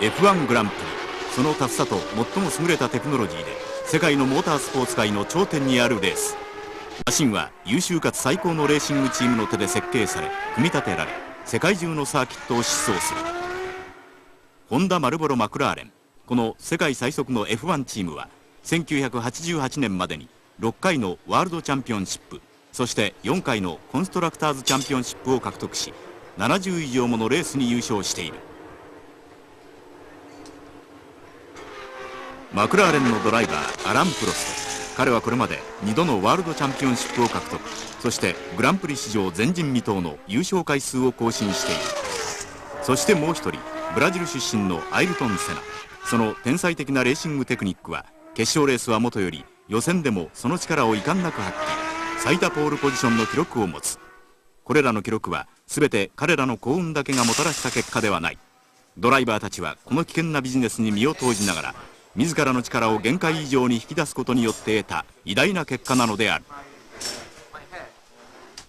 F1 グランプリ、そのタフさと最も優れたテクノロジーで世界のモータースポーツ界の頂点にあるレース。マシンは優秀かつ最高のレーシングチームの手で設計され組み立てられ、世界中のサーキットを疾走する。ホンダ、マルボロ、マクラーレン、この世界最速の F1 チームは1988年までに6回のワールドチャンピオンシップ、そして4回のコンストラクターズチャンピオンシップを獲得し、70以上ものレースに優勝している。マクラーレンのドライバーアラン・プロスト、彼はこれまで2度のワールドチャンピオンシップを獲得、そしてグランプリ史上前人未到の優勝回数を更新している。そしてもう一人、ブラジル出身のアイルトン・セナ。その天才的なレーシングテクニックは決勝レースはもとより予選でもその力を遺憾なく発揮、最多ポールポジションの記録を持つ。これらの記録は全て彼らの幸運だけがもたらした結果ではない。ドライバーたちはこの危険なビジネスに身を投じながら自らの力を限界以上に引き出すことによって得た偉大な結果なのである。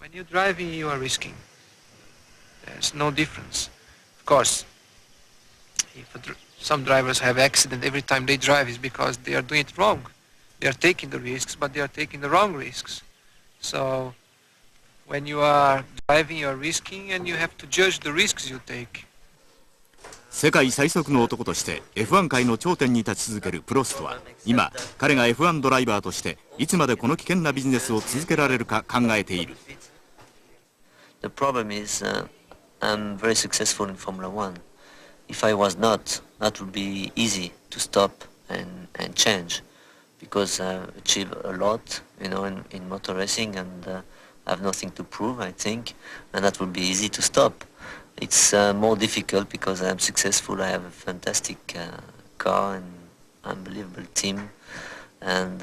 When you're driving, you are risking. There's no difference. Of course, if some drivers have accident every time they drive is because they are doing it wrong. They are taking the risks, but they are taking the wrong risks. So when you are driving, you are risking, and you have to judge the risks you take. 世界最速の男として F1 界の頂点に立ち続けるプロストは、今彼が F1 ドライバーとしていつまでこの危険なビジネスを続けられるか考えている。The problem is, I'm very successful in Formula One. If I was not, that would be easy to stop and change, because I've achieved a lot, in motor racing, and I have nothing to prove, I think, and that would be easy to stop. It's more difficult because I am successful. I have a fantastic car and unbelievable team, and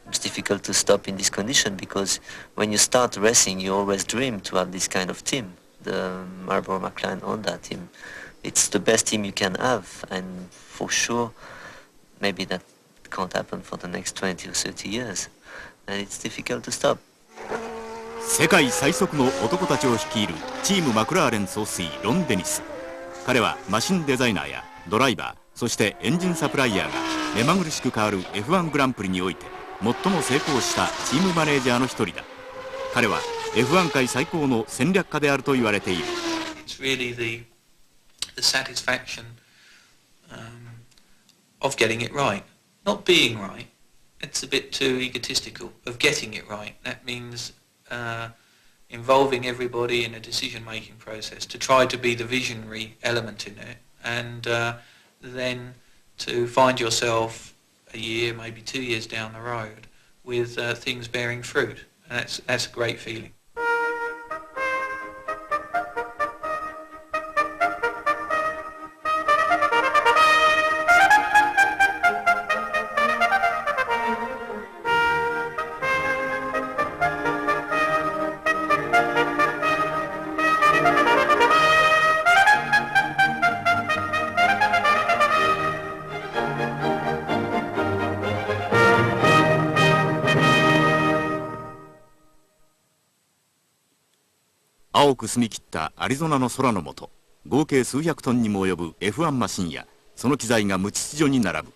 it's difficult to stop in this condition because when you start racing, you always dream to have this kind of team, the Marlboro McLaren Honda team. It's the best team you can have, and for sure, maybe that can't happen for the next 20 or 30 years, and it's difficult to stop. 世界最速の男たちを率いるチームマクラーレン総帥ロン・デニス。彼はマシンデザイナーやドライバー、そしてエンジンサプライヤーが目まぐるしく変わる F1 グランプリにおいて最も成功したチームマネージャーの一人だ。彼は F1 界最高の戦略家であると言われている。It's really the satisfaction of getting it right, not being right. It's a bit too egotistical. Of getting it right, that means involving everybody in a decision-making process to try to be the visionary element in it, and then to find yourself a year, maybe 2 years down the road with things bearing fruit. And that's a great feeling. 青く澄み切ったアリゾナの空の下、合計数百トンにも及ぶ F1 マシンやその機材が無秩序に並ぶ。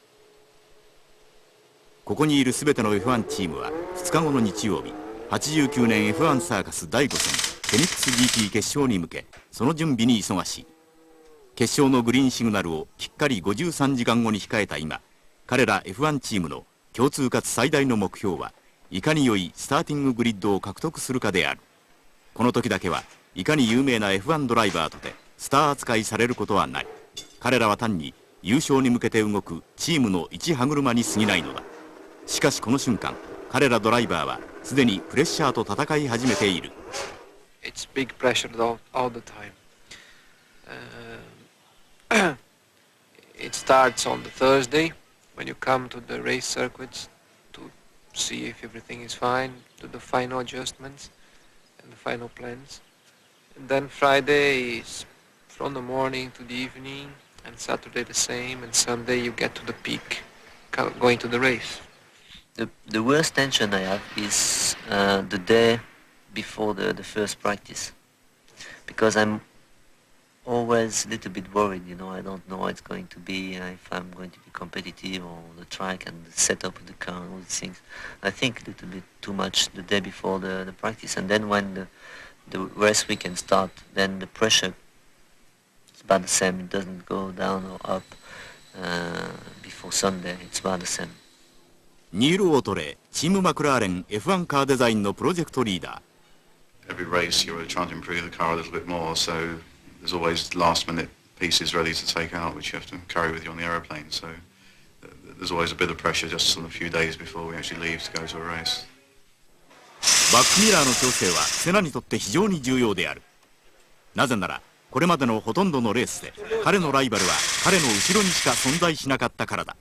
ここにいる全ての F1 チームは2日後の日曜日、89年 F1 サーカス第5戦フェニックス GT 決勝に向けその準備に忙しい。決勝のグリーンシグナルをきっかり53時間後に控えた今、彼ら F1 チームの共通かつ最大の目標はいかに良いスターティンググリッドを獲得するかである。この時だけはいかに有名な F1 ドライバーとてスター扱いされることはない。彼らは単に優勝に向けて動くチームの一歯車に過ぎないのだ。しかしこの瞬間、彼らドライバーはすでにプレッシャーと戦い始めている。It's big pressure all the time. It starts on the Thursday when you come to the race circuits to see if everything is fine, do the final adjustments and the final plans. And then Friday is from the morning to the evening, and Saturday the same, and Sunday you get to the peak, going to the race. The worst tension I have is the day before the first practice, because I'm always a little bit worried, you know. I don't know how it's going to be, if I'm going to be competitive or the track and the setup of the car and all these things. I think a little bit too much the day before the practice. And then when the race weekend start, then the pressure is about the same. It doesn't go down or up before Sunday. It's about the same. ニール・オートレー、チームマクラーレン F1 カーデザインのプロジェクトリーダー。Every race you're trying to improve the car a little bit more, so there's always last minute pieces ready to take out which you have to carry with you on the aeroplane, so there's always a bit of pressure just on a few days before we actually leave to go to a race. バックミラーの調整はセナにとって非常に重要である。なぜならこれまでのほとんどのレースで彼のライバルは彼の後ろにしか存在しなかったからだ。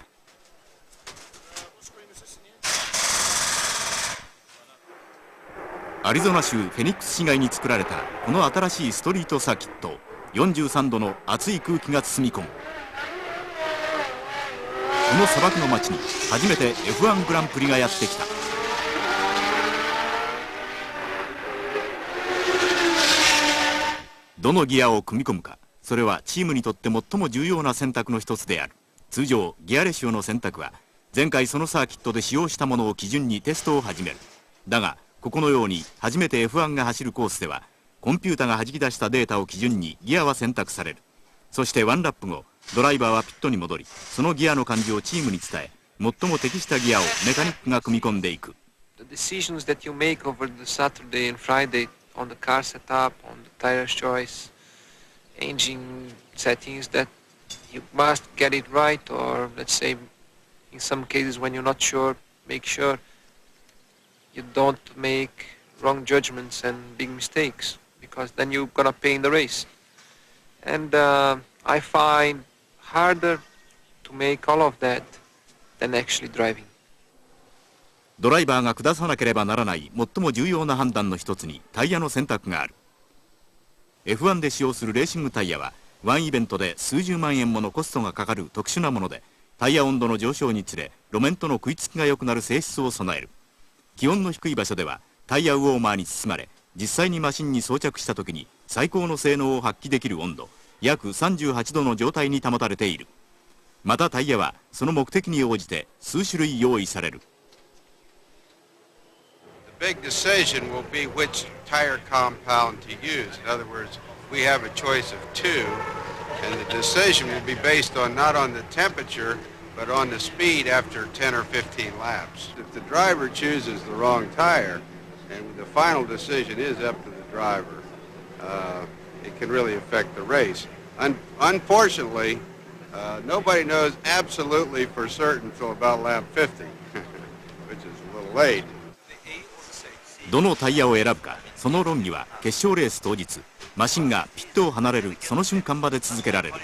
アリゾナ州フェニックス市街に作られたこの新しいストリートサーキット、43度の熱い空気が包み込む。この砂漠の街に初めて F1 グランプリがやってきた。どのギアを組み込むか、それはチームにとって最も重要な選択の一つである。通常ギアレシオの選択は前回そのサーキットで使用したものを基準にテストを始める。だがここのように初めて F1 が走るコースではコンピュータが弾き出したデータを基準にギアは選択される。そしてワンラップ後ドライバーはピットに戻り、そのギアの感じをチームに伝え、最も適したギアをメカニックが組み込んでいく。 The decisions that you make over the Saturday and Friday on the car setup, on the tire choice, engine settings, that you must get it right, or let's say in some cases when you're not sure, make sure you don't make wrong judgments and big mistakes, because then you're gonna pay in the race. And I find harder to make all of that than actually driving. ドライバーが下さなければならない最も重要な判断の一つにタイヤの選択がある。 F1 で使用するレーシングタイヤはワンイベントで数十万円ものコストがかかる特殊なもので、タイヤ温度の上昇につれ路面との食いつきが良くなる性質を備える。気温の低い場所ではタイヤウォーマーに包まれ、実際にマシンに装着した時に最高の性能を発揮できる温度約38度の状態に保たれている。またタイヤはその目的に応じて数種類用意される。 The big decision will be which tire compound to use. In other words, we have a choice of two, and the decision will be based on not on the temperature, but on the speed after 10 or 15 laps. If the driver chooses the wrong tire, and the final decision is up to the driver, it can really affect the race. Unfortunately, nobody knows absolutely for certain until about lap 50, which is a little late. どのタイヤを選ぶか、その論議は決勝レース当日、マシンがピットを離れるその瞬間まで続けられる。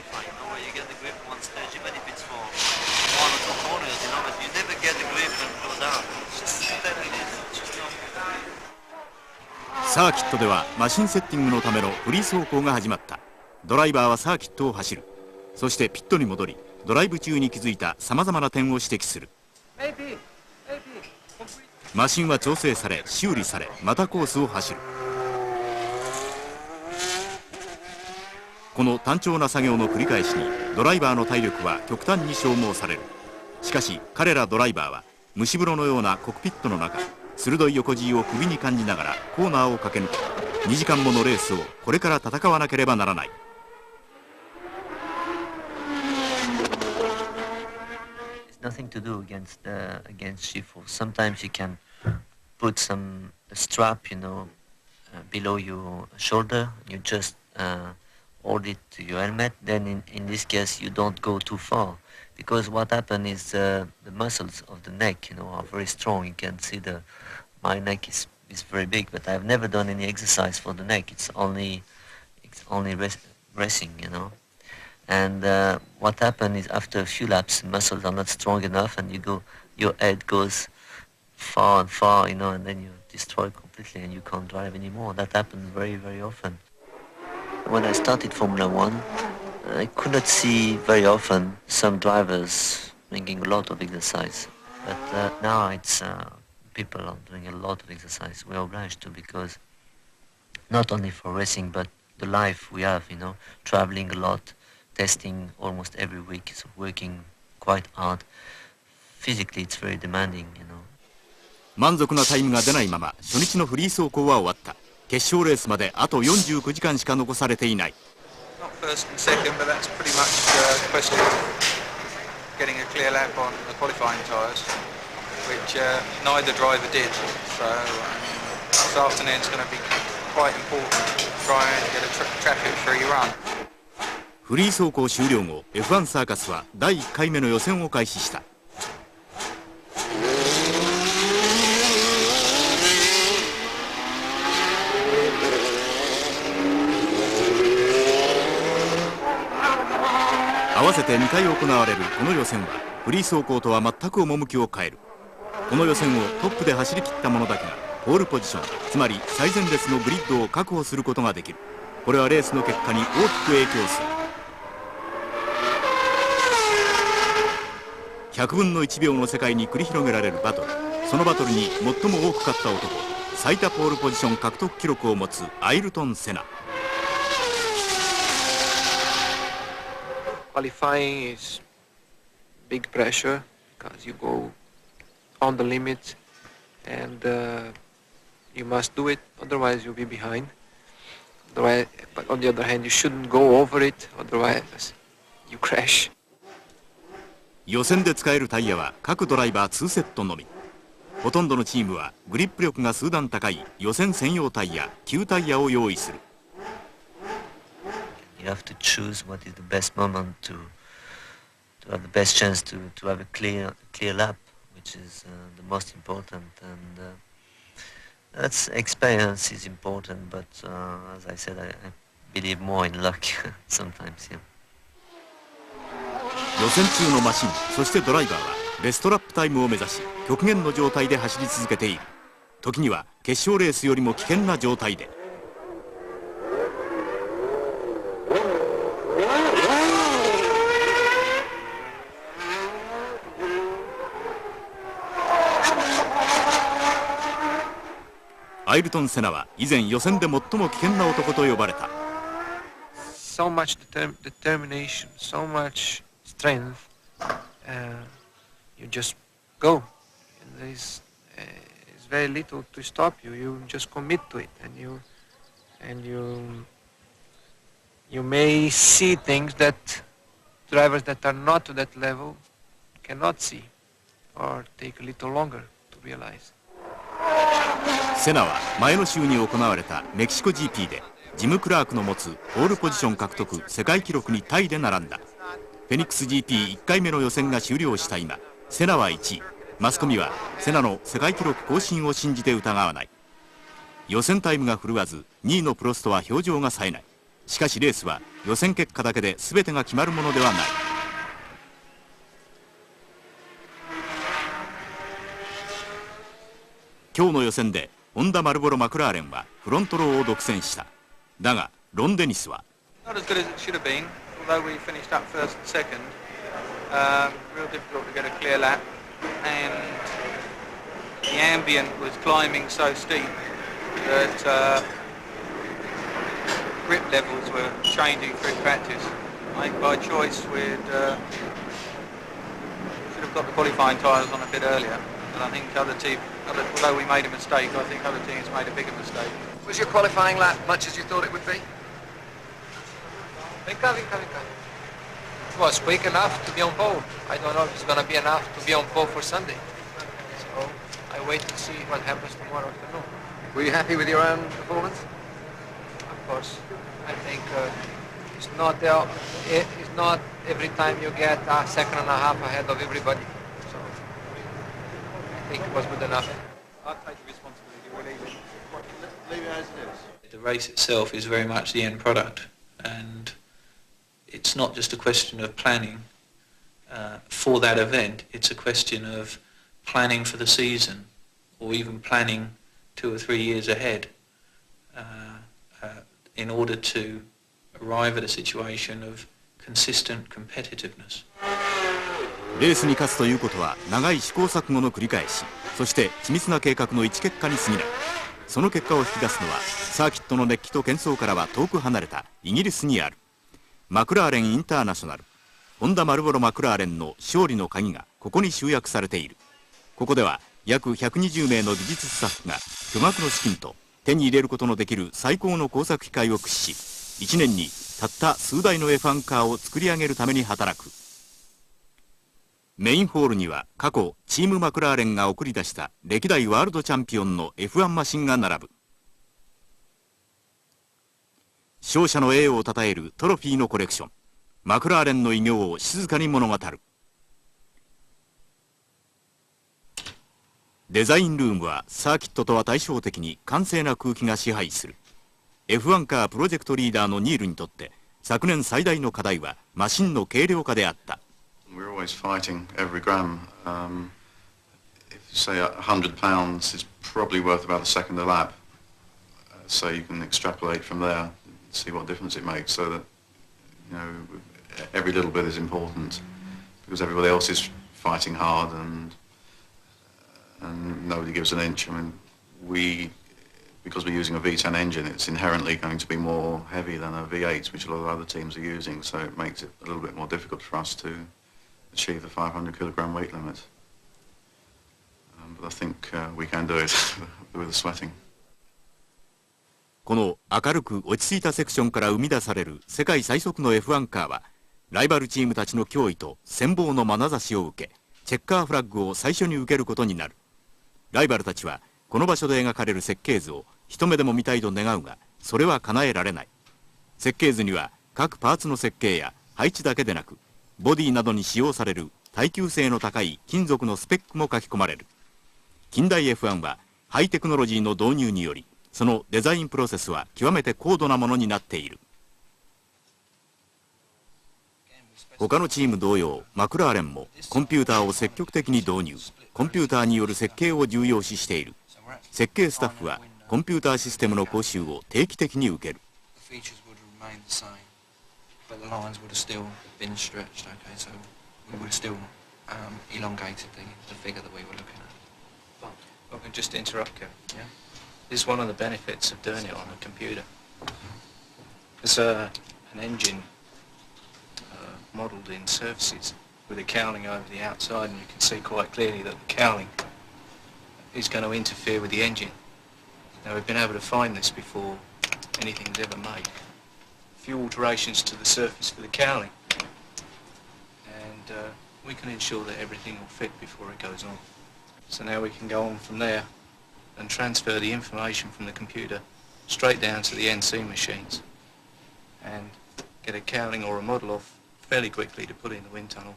サーキットではマシンセッティングのためのフリー走行が始まった。ドライバーはサーキットを走る。そしてピットに戻り、ドライブ中に気づいたさまざまな点を指摘する。マシンは調整され修理され、またコースを走る。この単調な作業の繰り返しにドライバーの体力は極端に消耗される。しかし彼らドライバーは蒸し風呂のようなコックピットの中、鋭い横地を首に感じながらコーナーを駆け抜け、2時間ものレースをこれから戦わなければならない。Nothing to do against Shifu. Sometimes you can put some strap, below your shoulder. You just hold it to your helmet. Then in this case, you don't go too far, because what happens is the muscles of the neck, are very strong. You can see my neck is very big, but I've never done any exercise for the neck. It's only racing, And what happens is after a few laps, the muscles are not strong enough, and your head goes far and far, and then you're destroyed completely, and you can't drive anymore. That happens very, very often. When I started Formula One, I could not see very often some drivers making a lot of exercise. But now it's people are doing a lot of exercise. We're obliged to, because not only for racing, but the life we have, traveling a lot, testing almost every week, so working quite hard. Physically, it's very demanding. 満足なタイムが出ないまま初日のフリー走行は終わった。決勝レースまであと49時間しか残されていない。Not first and second, but that's pretty much a question of getting a clear lap on the qualifying tyres, which neither driver did. So this afternoon's going to be quite important to try and get a traffic-free run. フリー走行終了後、F1 サーカスは第1回目の予選を開始した。合わせて2回行われるこの予選はフリー走行とは全く趣を変える。この予選をトップで走り切った者だけがポールポジション、つまり最前列のグリッドを確保することができる。これはレースの結果に大きく影響する。100分の1秒の世界に繰り広げられるバトル。そのバトルに最も多く勝った男、最多ポールポジション獲得記録を持つアイルトン・セナ。Qualifying is big pressure because you go on the limit and you must do it, otherwise you'll be behind. Otherwise, but on the other hand, you shouldn't go over it, otherwise you crash. 予選で使えるタイヤは各ドライバー2セットのみ。ほとんどのチームはグリップ力が数段高い予選専用タイヤ旧タイヤを用意する。You have to choose what is the best moment to have the best chance to have a clear lap, which is the most important. And that's experience is important, but as I said, I believe more in luck sometimes. Yeah. 予選中のマシン、そしてドライバーはベストラップタイムを目指し極限の状態で走り続けている。時には決勝レースよりも危険な状態で。アイルトン・セナは以前予選で最も危険な男と呼ばれた。So much determination, so much strength. You just go. And there's very little to stop you. You just commit to it, and you may see things that drivers that are not to that level cannot see, or take a little longer to realize. セナは前の週に行われたメキシコ GP でジム・クラークの持つポールポジション獲得世界記録にタイで並んだ。フェニックス GP1 回目の予選が終了した今、セナは1位。マスコミはセナの世界記録更新を信じて疑わない。予選タイムが振るわず2位のプロストは表情が冴えない。しかしレースは予選結果だけで全てが決まるものではない。今日の予選でホンダ・マルボロ・マクラーレンはフロントローを独占した。だがロン・デニスは Not as good as it should have been, although we finished up first and second. Real difficult to get a clear lap, and the ambient was climbing so steep that grip levels were changing through practice. I think by choice we'd should have got the qualifying tyres on a bit earlier, but I think although we made a mistake, I think other teams made a bigger mistake. Was your qualifying lap much as you thought it would be? It was quick enough to be on pole. I don't know if it's going to be enough to be on pole for Sunday. So I wait to see what happens tomorrow afternoon. Were you happy with your own performance? Of course, I think it's not every time you get a second and a half ahead of everybody. So I think it was good enough. I'll take the responsibility. We'll leave it as it is. The race itself is very much the end product, and it's not just a question of planning for that event, it's a question of planning for the season, or even planning 2 or 3 years ahead in order to arrive at a situation of consistent competitiveness. レースに勝つということは長い試行錯誤の繰り返し、そして緻密な計画の一結果に過ぎない。その結果を引き出すのはサーキットの熱気と喧騒からは遠く離れたイギリスにあるマクラーレンインターナショナル、ホンダ・マルボロ・マクラーレンの勝利の鍵がここに集約されている。ここでは約120名の技術スタッフが巨額の資金と手に入れることのできる最高の工作機械を駆使し、1年にたった数台の F1 カーを作り上げるために働く。メインホールには過去チームマクラーレンが送り出した歴代ワールドチャンピオンの F1 マシンが並ぶ。勝者の栄誉を称えるトロフィーのコレクション、マクラーレンの偉業を静かに物語る。デザインルームはサーキットとは対照的に閑静な空気が支配する。 F1 カープロジェクトリーダーのニールにとって昨年最大の課題はマシンの軽量化であった。We're always fighting every gram. If say 100 pounds is probably worth about a second a lap, so you can extrapolate from there and see what difference it makes. So that every little bit is important because everybody else is fighting hard and nobody gives an inch. I mean, because we're using a V10 engine, it's inherently going to be more heavy than a V8, which a lot of other teams are using. So it makes it a little bit more difficult for us to achieve the 500 kilogram weight limit. But I think we can do it with the sweating. この明るく落ち着いたセクションから生み出される世界最速の F1 カーはライバルチームたちの脅威と羨望の眼差しを受け、チェッカーフラッグを最初に受けることになる。ライバルたちはこの場所で描かれる設計図を一目でも見たいと願うが、それは叶えられない。設計図には各パーツの設計や配置だけでなく、ボディなどに使用される耐久性の高い金属のスペックも書き込まれる。近代 F1 はハイテクノロジーの導入により、そのデザインプロセスは極めて高度なものになっている。他のチーム同様、マクラーレンもコンピューターを積極的に導入、コンピューターによる設計を重要視している。設計スタッフはコンピューターシステムの講習を定期的に受ける。But the lines would have still been stretched, okay, so we would have still elongated the figure that we were looking at. I can just interrupt you, yeah? This is one of the benefits of doing it on a computer. There's an engine modelled in surfaces with a cowling over the outside, and you can see quite clearly that the cowling is going to interfere with the engine. Now, we've been able to find this before anything's ever made. Few alterations to the surface for the cowling, and we can ensure that everything will fit before it goes on. So now we can go on from there and transfer the information from the computer straight down to the NC machines and get a cowling or a model off fairly quickly to put in the wind tunnel.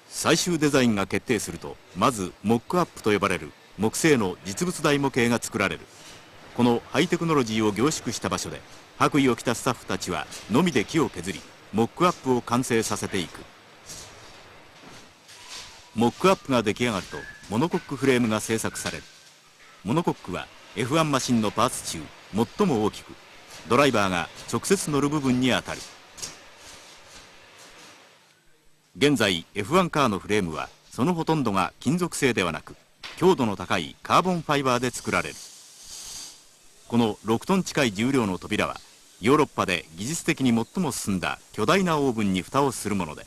最終デザインが決定すると、まずモックアップと呼ばれる木製の実物大模型が作られる。このハイテクノロジーを凝縮した場所で白衣を着たスタッフたちはのみで木を削り、モックアップを完成させていく。モックアップが出来上がるとモノコックフレームが製作される。モノコックは F1 マシンのパーツ中最も大きく、ドライバーが直接乗る部分に当たる。現在 F1 カーのフレームはそのほとんどが金属製ではなく、強度の高いカーボンファイバーで作られる。この6トン近い重量の扉はヨーロッパで技術的に最も進んだ巨大なオーブンに蓋をするもので、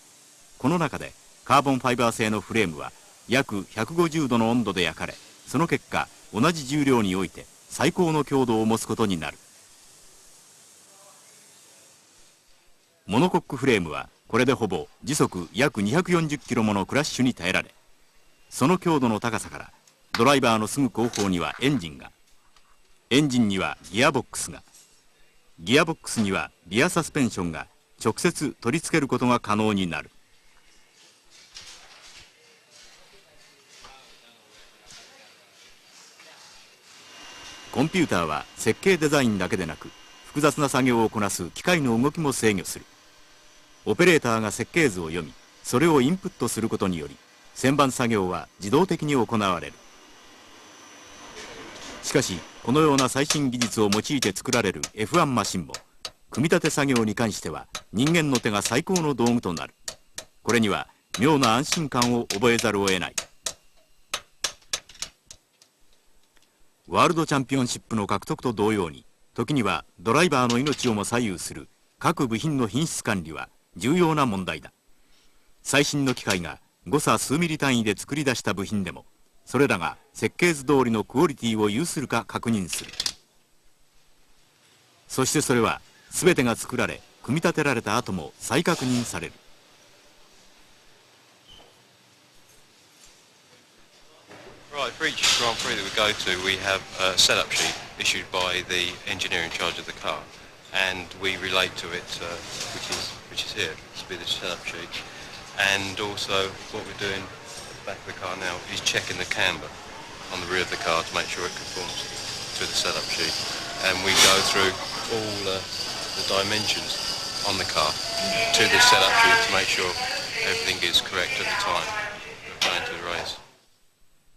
この中でカーボンファイバー製のフレームは約150度の温度で焼かれ、その結果同じ重量において最高の強度を持つことになる。モノコックフレームはこれでほぼ時速約240キロものクラッシュに耐えられ、その強度の高さからドライバーのすぐ後方にはエンジンが、エンジンにはギアボックスが、ギアボックスにはリアサスペンションが直接取り付けることが可能になる。コンピューターは設計デザインだけでなく、複雑な作業をこなす機械の動きも制御する。オペレーターが設計図を読み、それをインプットすることにより、旋盤作業は自動的に行われる。しかしこのような最新技術を用いて作られる F1 マシンも、組み立て作業に関しては人間の手が最高の道具となる。これには妙な安心感を覚えざるを得ない。ワールドチャンピオンシップの獲得と同様に、時にはドライバーの命をも左右する各部品の品質管理は重要な問題だ。最新の機械が誤差数ミリ単位で作り出した部品でも、それらが設計図通りのクオリティを有するか確認する。そしてそれは全てが作られ組み立てられた後も再確認される。Right, for each Grand Prix that we go to, we have a setup sheet issued by the engineer in charge of the car, and we relate to it, which is here. This will be the setup sheet, and also what we're doing at the back of the car now is checking the camber on the rear of the car to make sure it conforms to the setup sheet, and we go through all the dimensions on the car to this setup sheet to make sure everything is correct at the time of going to the race.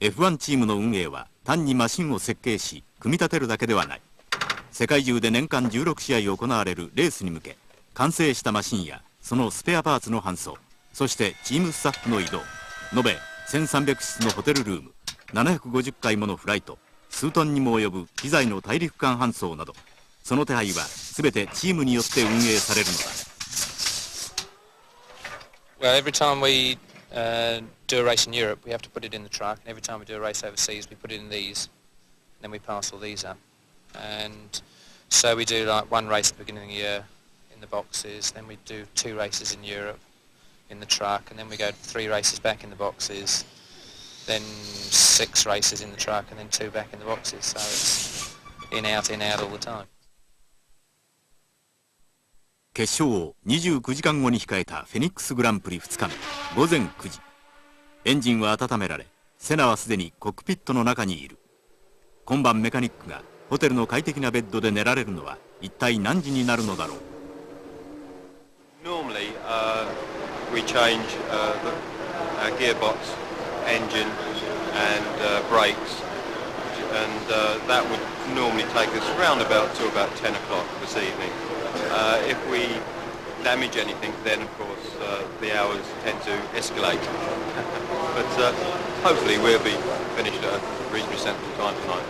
F1 チームの運営は単にマシンを設計し組み立てるだけではない。世界中で年間16試合行われるレースに向け、完成したマシンやそのスペアパーツの搬送、そしてチームスタッフの移動、延べ1300室のホテルルーム、750回ものフライト、数トンにも及ぶ機材の大陸間搬送など、その手配は全てチームによって運営されるのだ。Well, every time we do a race in Europe, we have to put it in the truck. And every time we do a race overseas, we put it in these. And then we pass all these up. And so we do like one race at the beginning of the year in the boxes. Then we do 2 races in Europe in the truck. And then we go 3 races back in the boxes. Then 6 races in the truck. And then 2 back in the boxes. So it's in, out all the time. 決勝を29時間後に控えたフェニックスグランプリ2日目午前9時、エンジンは温められ、セナはすでにコックピットの中にいる。今晩メカニックがホテルの快適なベッドで寝られるのは一体何時になるのだろう。 Normally, we change gearbox, engine, and brakes, and that would normally take us round about to about 10 o'clock this evening. If we damage anything, then of course the hours tend to escalate. But hopefully we'll be finished at a reasonably sensible time tonight.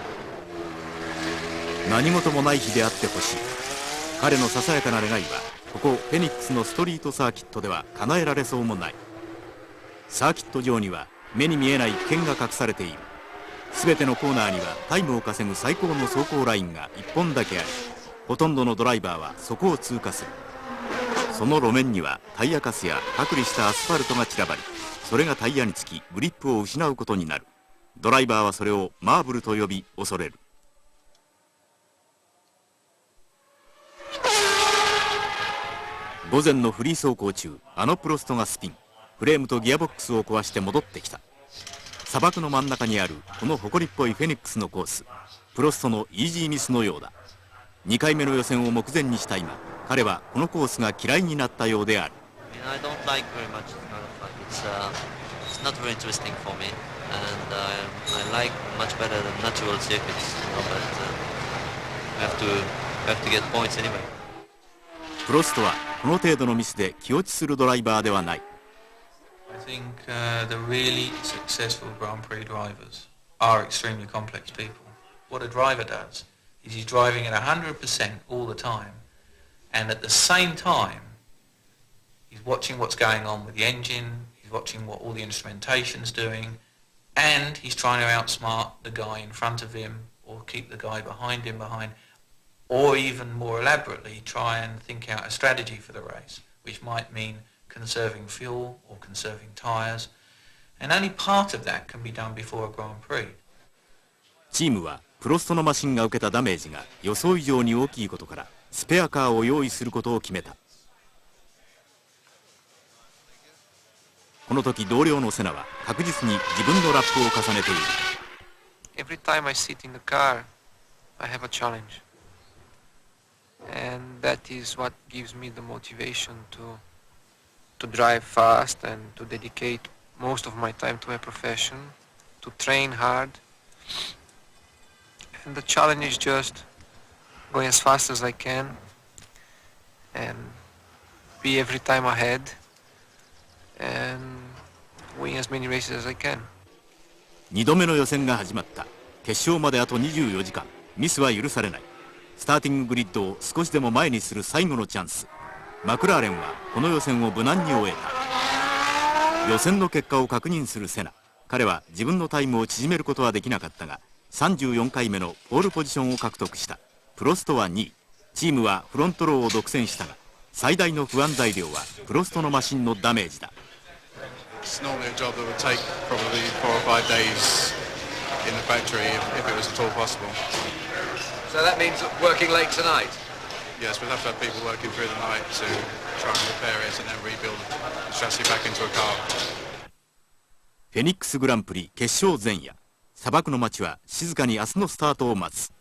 何事もない日であってほしい。彼のささやかな願いはここフェニックスのストリートサーキットでは叶えられそうもない。サーキット上には目に見えない危険が隠されている。全てのコーナーにはタイムを稼ぐ最高の走行ラインが1本だけあり、ほとんどのドライバーはそこを通過する。その路面にはタイヤカスや剥離したアスファルトが散らばり、それがタイヤにつきグリップを失うことになる。ドライバーはそれをマーブルと呼び恐れる。午前のフリー走行中、あのプロストがスピン、フレームとギアボックスを壊して戻ってきた。砂漠の真ん中にあるこの埃っぽいフェニックスのコース、プロストのイージーミスのようだ。2回目の予選を目前にした今、彼はこのコースが嫌いになったようである。I don't like very much this kind of fun. It's not very interesting for me, and I like much better the natural circuits, but we have to get points anyway. プロストはこの程度のミスで気落ちするドライバーではない。I think the really successful Grand Prix drivers are extremely complex people. What a driver does is he's driving at 100% all the time, and at the same time he's watching what's going on with the engine, he's watching what all the instrumentation's doing, and he's trying to outsmart the guy in front of him or keep the guy behind him or even more elaborately try and think out a strategy for the race, which might mean conserving fuel or conserving tyres, and only part of that can be done before a Grand Prix. チームはプロストのマシンが受けたダメージが予想以上に大きいことからスペアカーを用意することを決めた。この時同僚のセナは確実に自分のラップを重ねている。Every time I sit in the car, I have a challenge. And that is what gives me the motivation to drive fast and to dedicate most of my time to my profession, to train hard. And the challenge is just going as fast as I can and be every time ahead and win as many races as I can. 2度目の予選が始まった。決勝まであと24時間、ミスは許されない。スターティンググリッドを少しでも前にする最後のチャンス。マクラーレンはこの予選を無難に終えた。予選の結果を確認するセナ。彼は自分のタイムを縮めることはできなかったが、34回目のポールポジションを獲得した。プロストは2位。チームはフロントローを独占したが、最大の不安材料はプロストのマシンのダメージだ。It's normally a job that would take probably 4 or 5 days in the factory if it was at all possible. So that means working late tonight? Yes, we'd have to have people working through the night to try and repair it and then rebuild the chassis back into a car. フェニックスグランプリ決勝前夜、砂漠の街は静かに明日のスタートを待つ。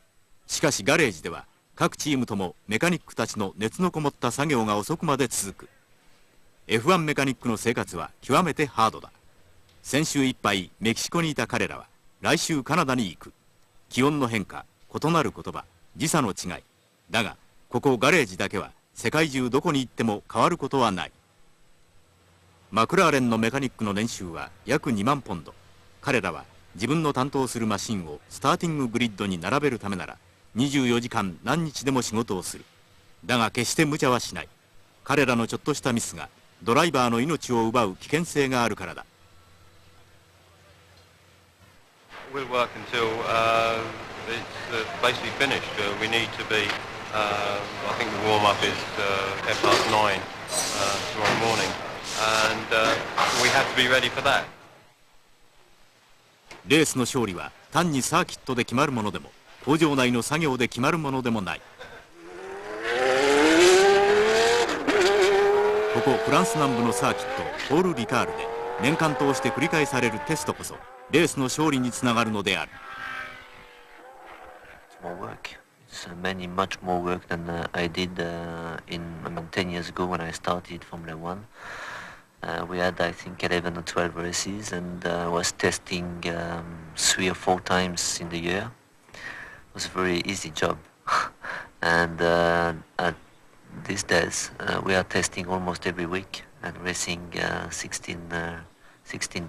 しかしガレージでは各チームともメカニックたちの熱のこもった作業が遅くまで続く。F1 メカニックの生活は極めてハードだ。先週いっぱいメキシコにいた彼らは来週カナダに行く。気温の変化、異なる言葉、時差の違い。だがここガレージだけは世界中どこに行っても変わることはない。マクラーレンのメカニックの年収は約2万ポンド。彼らは自分の担当するマシンをスターティンググリッドに並べるためなら24時間何日でも仕事をする。だが決して無茶はしない。彼らのちょっとしたミスがドライバーの命を奪う危険性があるからだ。We'll work until it's basically finished. We need to be, I think the warm-up is 9:10 tomorrow morning, and we have to be ready for that. レースの勝利は単にサーキットで決まるものでも工場内の作業で決まるものでもない。ここフランス南部のサーキットポール・リカールで年間通して繰り返されるテストこそレースの勝利につながるのである。It's much more work than I did in 10 years ago when I started Formula One. We had, I think, 11 or 12 races, and was testing 3 or 4 times in the year. It was a very easy job. And at these days, we are testing almost every week and racing 16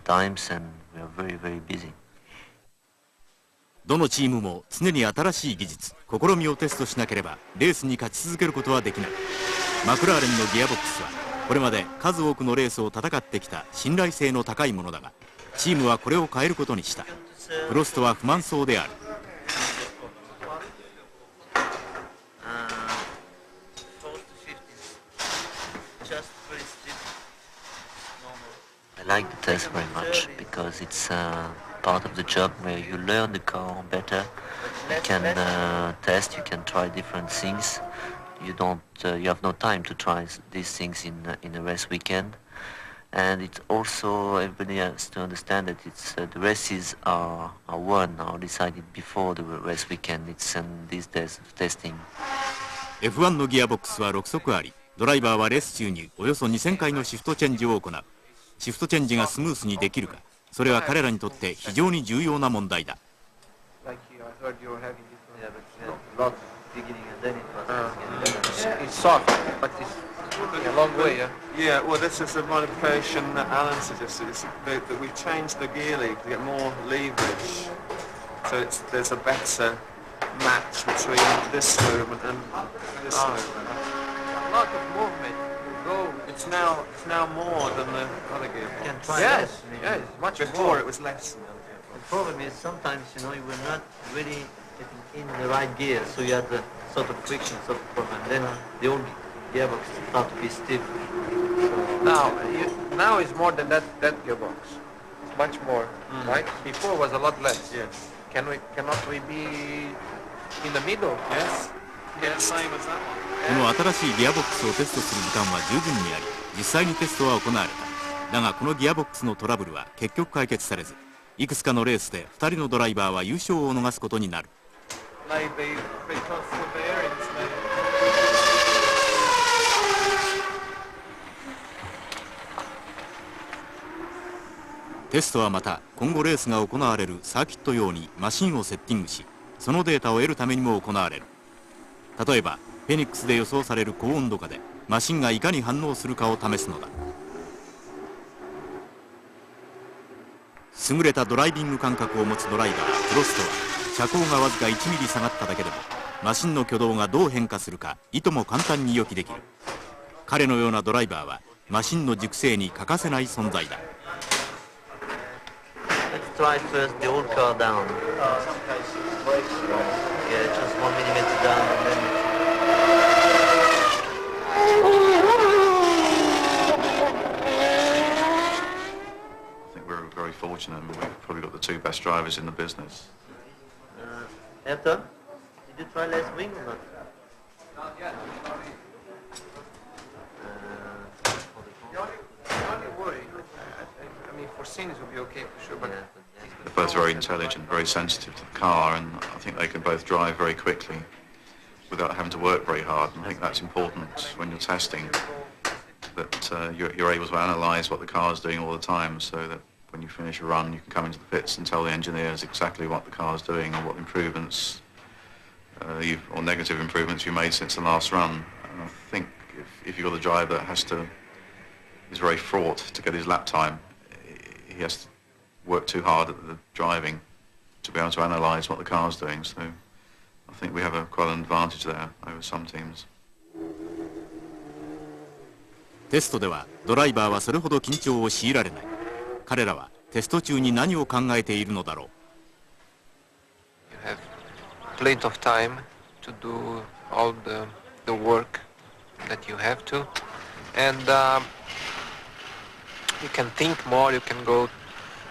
times, and we are very, very busy. どのチームも常に新しい技術、試みをテストしなければレースに勝ち続けることはできない。マクラーレンのギアボックスはこれまで数多くのレースを戦ってきた信頼性の高いものだが、チームはこれを変えることにした。プロストは不満そうである。I like the test very much because it's part of the job where you learn the car better. You can test, you can try different things. You have no time to try these things in a race weekend. And it's also, everybody has to understand that it's the races are won or decided before the race weekend. It's these days of testing. F1 のギアボックスは6足あり、ドライバーはレース中におよそ2000回のシフトチェンジを行う。シフトチェンジがスムースにできるか、それは彼らにとって非常に重要な問題だ。It's soft, but it's a long way, yeah? Yeah, well, this is a modification that Alan suggested. It's that we've changed the gear lead to get more leverage. So there's a better match between this movement and this movement. A lot of movement. Go. It's now more than the other gear. Yes, yes, much Before more. it was less than the other gear. The problem is sometimes, you were not really getting in the right gear, so you had the sort of friction, sort of problem. And then the old gearbox started to be stiff. Now it's more than that gearbox. It's much more, right? Before was a lot less. Yes. Cannot we be in the middle? Yes. Yeah, the same as that one. この新しいギアボックスをテストする時間は十分にあり、実際にテストは行われた。だがこのギアボックスのトラブルは結局解決されず、いくつかのレースで2人のドライバーは優勝を逃すことになる。Maybe because the bearings maybe. テストはまた今後レースが行われるサーキット用にマシンをセッティングし、そのデータを得るためにも行われる。例えばフェニックスで予想される高温度下でマシンがいかに反応するかを試すのだ。優れたドライビング感覚を持つドライバープロストは車高がわずか1ミリ下がっただけでもマシンの挙動がどう変化するかいとも簡単に予期できる。彼のようなドライバーはマシンの熟成に欠かせない存在だ。Let's try first the whole car down. Yeah, just 1 millimeter down and then. I think we're very fortunate. I mean, we've probably got the two best drivers in the business. Ayrton, did you try last wing or not? Not yet. The only worry, I mean, for scenes will be okay for sure, but They're both very intelligent, very sensitive to the car, and I think they can both drive very quickly without having to work very hard. And I think that's important when you're testing, that you're able to analyse what the car's doing all the time, so that when you finish a run, you can come into the pits and tell the engineers exactly what the car's doing and what improvements or negative improvements you made since the last run. And I think if you've got a driver that is very fraught to get his lap time, he has to work too hard at the driving to be able to analyse what the car's doing. So I think we have quite an advantage there over some teams. テストではドライバーはそれほど緊張を強いられない。彼らはテスト中に何を考えているのだろう。you have plenty of time to do all the work that you have to, and you can think more, you can go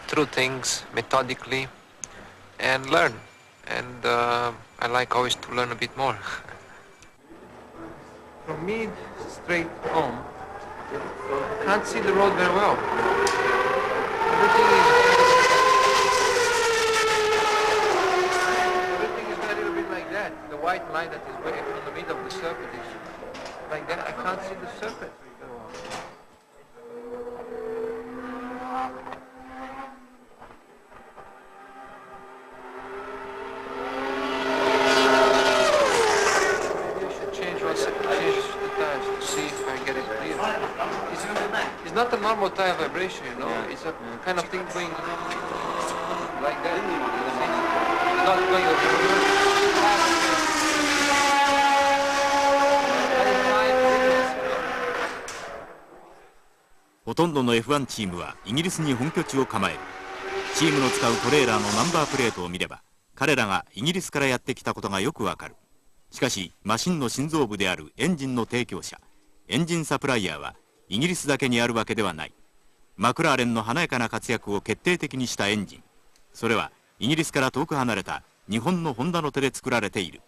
through things methodically and learn, and I like always to learn a bit more. From me straight home, I can't see the road very well. Everything is a little bit like that. The white line that is way in the middle of the circuit is like that. I can't see the circuit. It's not a normal tire vibration, you know. It's a kind of thing going like that. It's not going over. ほとんどの F1 チームはイギリスに本拠地を構える。チームの使うトレーラーのナンバープレートを見れば彼らがイギリスからやってきたことがよくわかる。しかしマシンの心臓部であるエンジンの提供者、エンジンサプライヤーはイギリスだけにあるわけではない。マクラーレンの華やかな活躍を決定的にしたエンジン、それはイギリスから遠く離れた日本のホンダの手で作られている。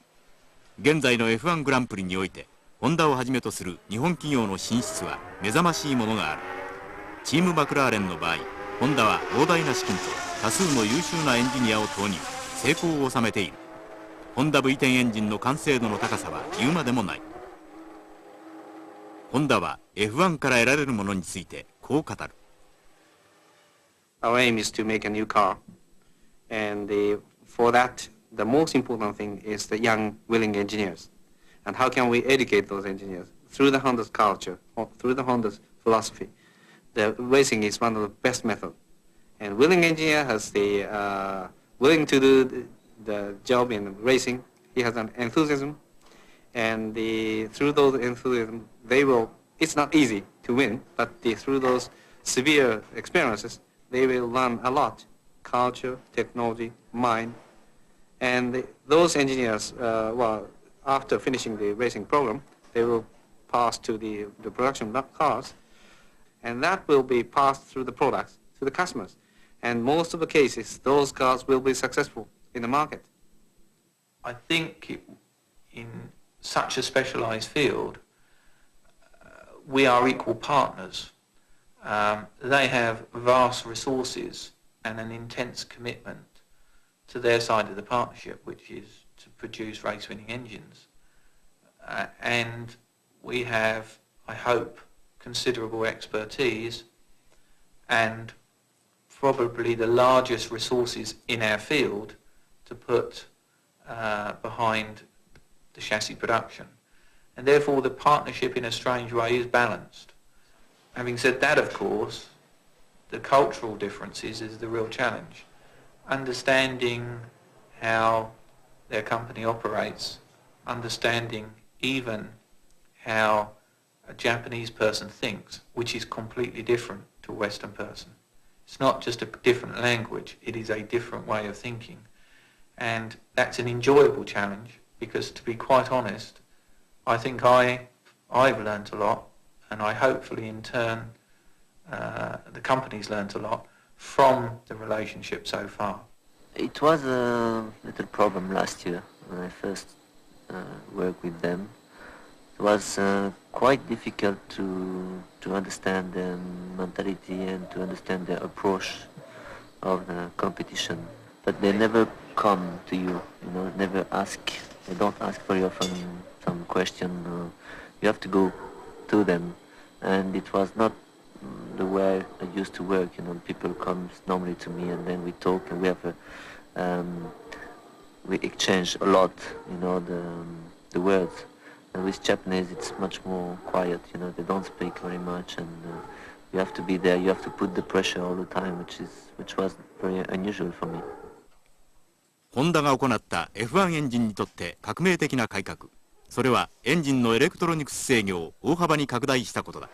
現在の F1 グランプリにおいてホンダをはじめとする日本企業の進出は目覚ましいものがある。チームマクラーレンの場合、ホンダは膨大な資金と多数の優秀なエンジニアを投入、成功を収めている。ホンダ V10 エンジンの完成度の高さは言うまでもない。ホンダは F1 から得られるものについてこう語る。Our aim is to make a new car, and for that, the most important thing is the young, willing engineers. And how can we educate those engineers? Through the Honda's culture, or through the Honda's philosophy. The racing is one of the best methods. And willing engineer has the willing to do the job in racing. He has an enthusiasm, and through those enthusiasm, they will. It's not easy to win, but through those severe experiences, they will learn a lot: culture, technology, mind, and those engineers, after finishing the racing program, they will pass to the production cars, and that will be passed through the products to the customers. And most of the cases, those cars will be successful in the market. I think in such a specialised field, we are equal partners. They have vast resources and an intense commitment to their side of the partnership, which is to produce race-winning engines. And we have, I hope, considerable expertise and probably the largest resources in our field to put behind the chassis production. And therefore the partnership in a strange way is balanced. Having said that, of course, the cultural differences is the real challenge. Understanding how their company operates, understanding even how a Japanese person thinks, which is completely different to a Western person. It's not just a different language, it is a different way of thinking. And that's an enjoyable challenge because, to be quite honest, I think I've learnt a lot, and I hopefully in turn the company's learnt a lot from the relationship so far. It was a little problem last year when I first worked with them. It was quite difficult to understand their mentality and to understand their approach of the competition. But they never come to you, never ask. They don't ask very often some question. You have to go to them, and it was not the way I used to work. People come normally to me, and then we talk, and we exchange a lot, the words. And with Japanese, it's much more quiet. They don't speak very much, and you have to be there. You have to put the pressure all the time, which was very unusual for me. ホンダが行った F1 エンジンにとって革命的な改革、それはエンジンのエレクトロニクス制御を大幅に拡大したことだ。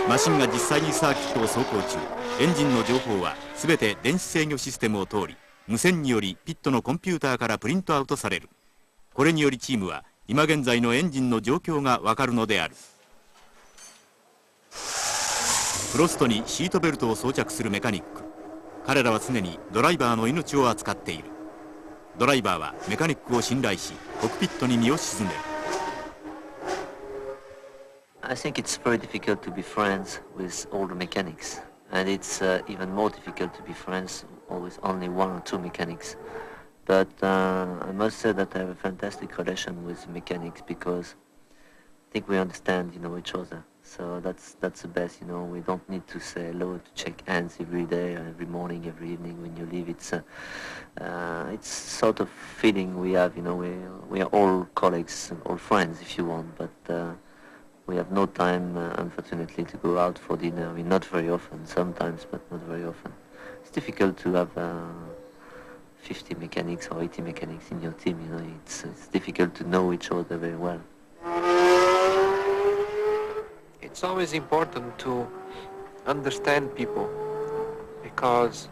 マシンが実際にサーキットを走行中、エンジンの情報は全て電子制御システムを通り、無線によりピットのコンピューターからプリントアウトされる。これによりチームは今現在のエンジンの状況がわかるのである。プロストにシートベルトを装着するメカニック。彼らは常にドライバーの命を扱っている。ドライバーはメカニックを信頼し、コックピットに身を沈める。I think it's very difficult to be friends with all the mechanics, and it's even more difficult to be friends with only one or two mechanics. But I must say that I have a fantastic relation with mechanics because I think we understand, each other. So that's the best, We don't need to say hello, to shake hands every day, every morning, every evening when you leave. It's sort of feeling we have, we are all colleagues, all friends, if you want. But we have no time, unfortunately, to go out for dinner. I mean, not very often, sometimes, but not very often. It's difficult to have 50 mechanics or 80 mechanics in your team, It's difficult to know each other very well. It's always important to understand people, because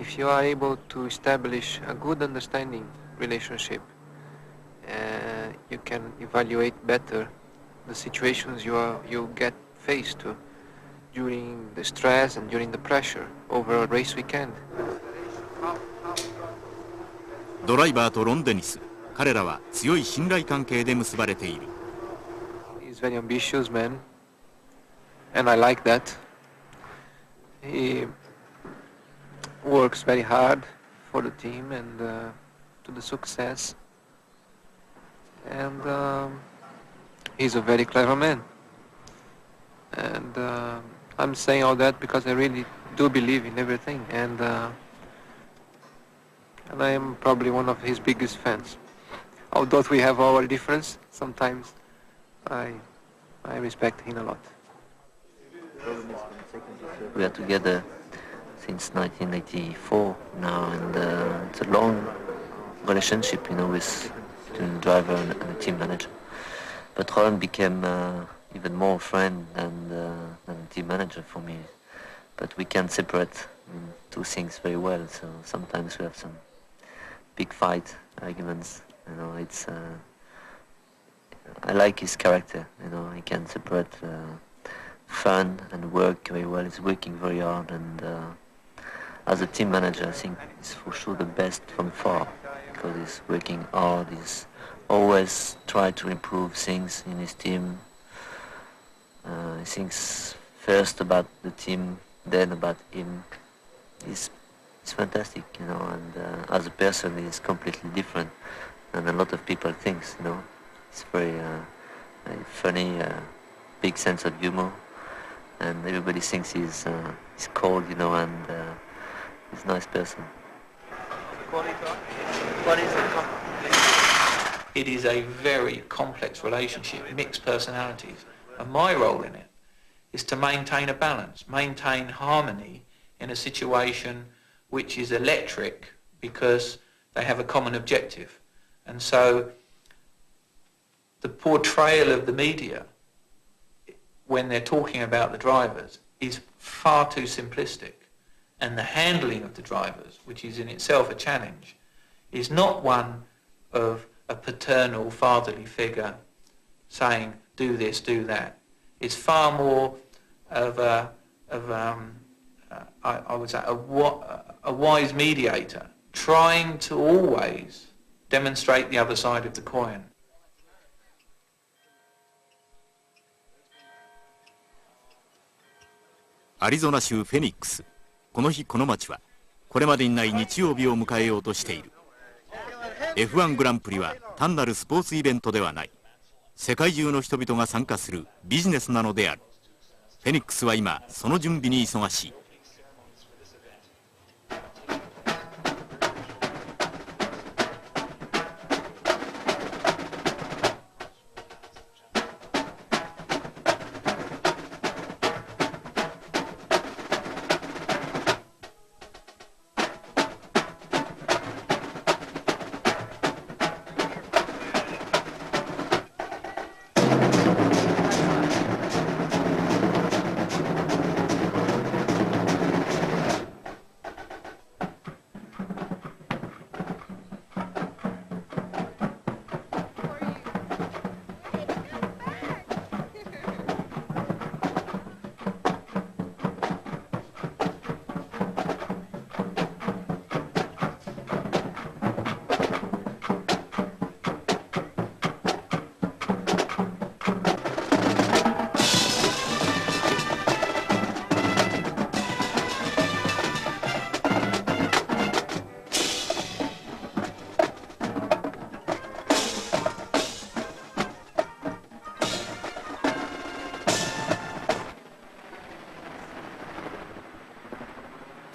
if you are able to establish a good understanding relationship, you can evaluate better the situations you get faced to during the stress and during the pressure over a race weekend. ドライバーとロンデニス、彼らは強い信頼関係で結ばれている。He's very ambitious man, and I like that. He works very hard for the team and to the success, and he's a very clever man. And I'm saying all that because I really do believe in everything, and I am probably one of his biggest fans. Although we have our difference, sometimes I respect him a lot. We are together since 1984 now, and it's a long relationship, with between the driver and the team manager. But Roland became even more friend than team manager for me. But we can separate two things very well. So sometimes we have some big fight arguments. It's I like his character. He can separate fun and work very well. He's working very hard, and as a team manager, I think he's for sure the best from far because he's working hard. He's always try to improve things in his team. He thinks first about the team, then about him. He's fantastic, and as a person he's completely different than a lot of people think, He's very funny, big sense of humor, and everybody thinks he's cold, and he's a nice person. It is a very complex relationship, mixed personalities, and my role in it is to maintain a balance, maintain harmony in a situation which is electric because They have a common objective. And so the portrayal of the media when they're talking about the drivers is far too simplistic. And the handling of the drivers, which is in itself a challenge, is not one of a paternal, fatherly figure saying, do this, do that. It's far more of a wise mediator trying to always demonstrate the other side of the coin. アリゾナ州フェニックス。この日この町はこれまでにない日曜日を迎えようとしている。 F1 グランプリは単なるスポーツイベントではない。世界中の人々が参加するビジネスなのである。フェニックスは今その準備に忙しい。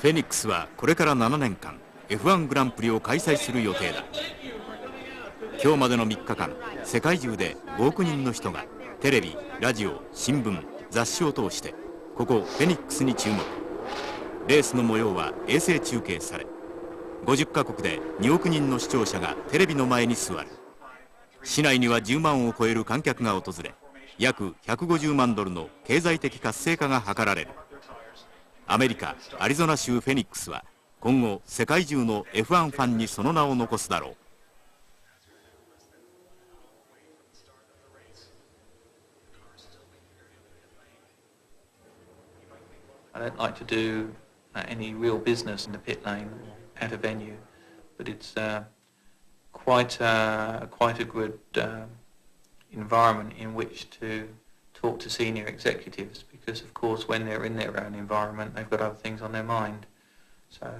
フェニックスはこれから7年間 F1 グランプリを開催する予定だ。今日までの3日間、世界中で5億人の人がテレビ、ラジオ、新聞、雑誌を通してここフェニックスに注目。レースの模様は衛星中継され、50カ国で2億人の視聴者がテレビの前に座る。市内には10万を超える観客が訪れ、約150万ドルの経済的活性化が図られる。アメリカ・アリゾナ州フェニックスは今後世界中の F1 ファンにその名を残すだろう。I don't like to do any real business in the pit lane or at a venue, but it's quite a good environment in which to talk to senior executives, because of course when they're in their own environment they've got other things on their mind. So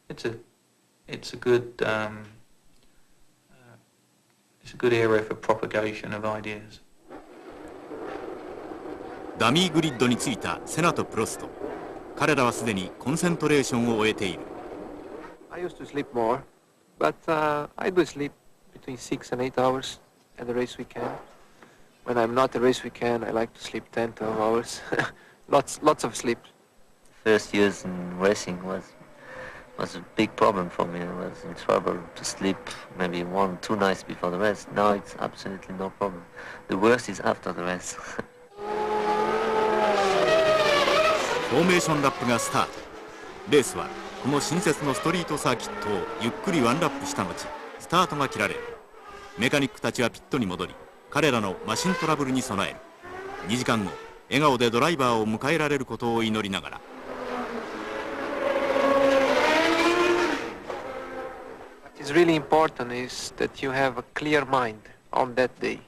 it's a good area for propagation of ideas. ダミーグリッドについたセナとプロスト。彼らはすでにコンセントレーションを終えている。I used to sleep more, but I do sleep between 6 and 8 hours at the race weekend. When I'm not at race weekend, I like to sleep 10, 12 hours. lots of sleep. First years in racing was a big problem for me. I was in trouble to sleep maybe 1-2 nights before the race. Now it's absolutely no problem. The worst is after the race. フォーメーションラップがスタート。レースはこの新設のストリートサーキットをゆっくりワンラップした後、スタートが切られる。メカニックたちはピットに戻り、彼らのマシントラブルに備える。2時間後、笑顔でドライバーを迎えられることを祈りながら。What is really important is that you have a clear mind on that day,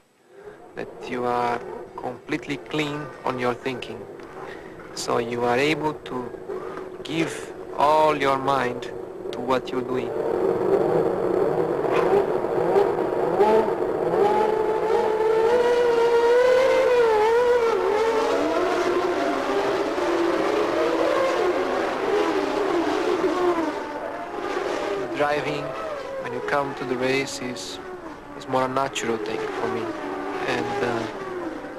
that you are completely clean on your thinking, so you are able to give all your mind to what you're doing. Driving, when you come to the race, is more a natural thing for me, and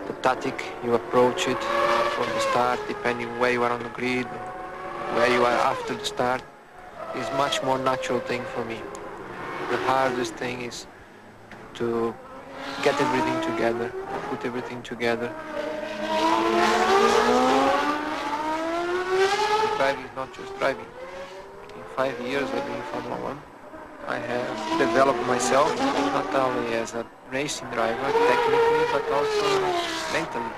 the tactic you approach it from the start, depending where you are on the grid, where you are after the start, is much more natural thing for me. The hardest thing is to get everything together, put everything together. Driving is not just driving. In 5 years I've been in Formula One. I have developed myself not only as a racing driver technically, but also mentally.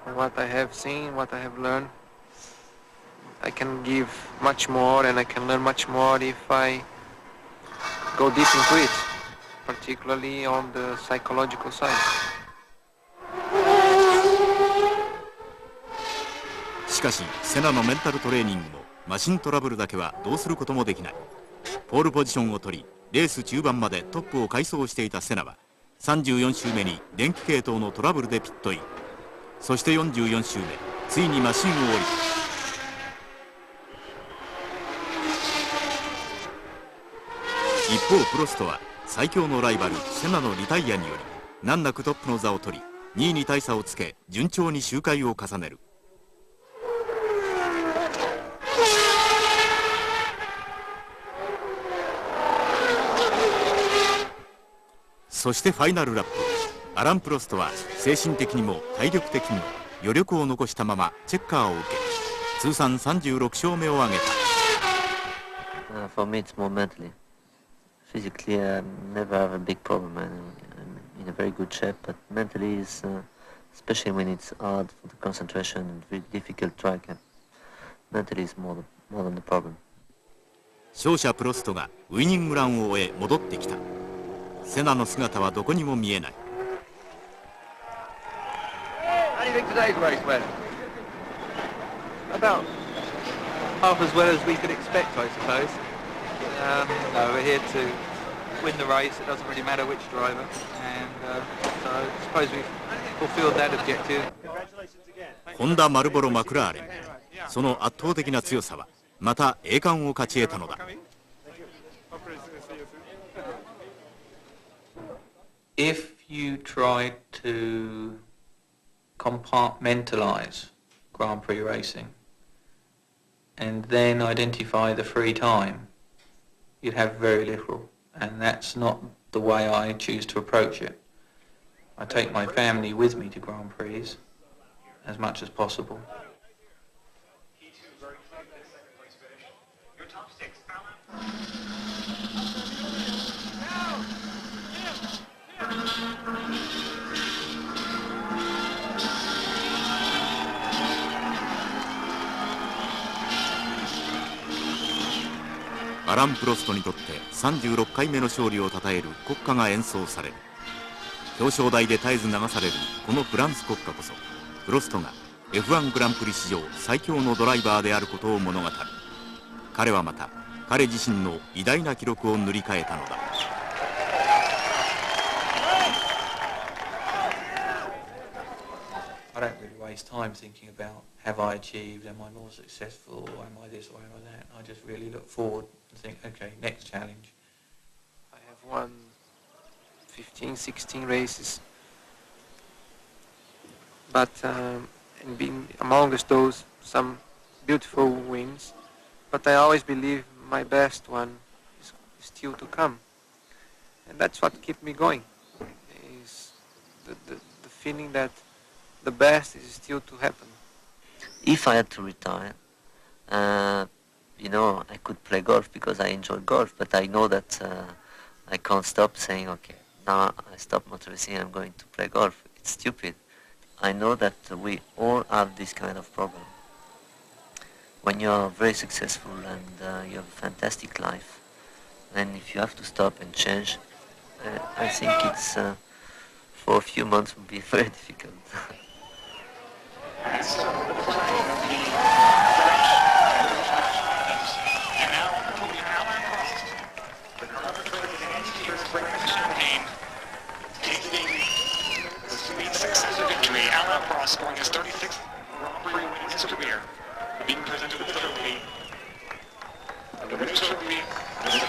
From what I have seen, what I have learned, I can give much more and I can learn much more if I go deep into it, particularly on the psychological side. しかしセナのメンタルトレーニングもマシントラブルだけはどうすることもできない。ポールポジションを取りレース中盤までトップを快走していたセナは34周目に電気系統のトラブルでピットイン。そして44周目ついにマシンを降りた。一方プロストは最強のライバルセナのリタイアにより難なくトップの座を取り2位に大差をつけ順調に周回を重ねる。そしてファイナルラップ、アラン・プロストは精神的にも体力的にも余力を残したままチェッカーを受け通算36勝目を挙げた。For me it's more mentally. Physically I never have a big problem. I'm in a very good shape, but mentally is especially when it's hard for the concentration and very difficult track. Mentally is more than the problem. 勝者プロストがウイニングランを終え戻ってきた。セナの姿はどこにも見えない。How do you think today's race went? About half as well as we could expect, I suppose. No, we're here to win the race. It doesn't really matter which driver, and so I suppose we've fulfilled that objective. ホンダ、マルボロ、マクラーレン、その圧倒的な強さはまた栄冠を勝ち得たのだ。If you try to compartmentalize Grand Prix racing and then identify the free time, you'd have very little, and that's not the way I choose to approach it. I take my family with me to Grand Prix as much as possible.アラン・プロストにとって36回目の勝利をたたえる国歌が演奏される。表彰台で絶えず流されるこのフランス国歌こそプロストが F1 グランプリ史上最強のドライバーであることを物語る。彼はまた彼自身の偉大な記録を塗り替えたのだ。I don't really waste time thinking about have I achieved, am I more successful, am I this or am I that. I just really look forward and think, okay, next challenge. I have won 15, 16 races, but and been amongst those some beautiful wins, but I always believe my best one is still to come, and that's what keeps me going, is the feeling that the best is still to happen. If I had to retire, you know, I could play golf because I enjoy golf, but I know that I can't stop saying, okay, now I stop motor racing, I'm going to play golf. It's stupid. I know that we all have this kind of problem. When you're very successful and you have a fantastic life, and if you have to stop and change, I think it's, for a few months would be very difficult. Scoring his 36th Grand Prix win in his career, being presented with the trophy. The winner's trophy is the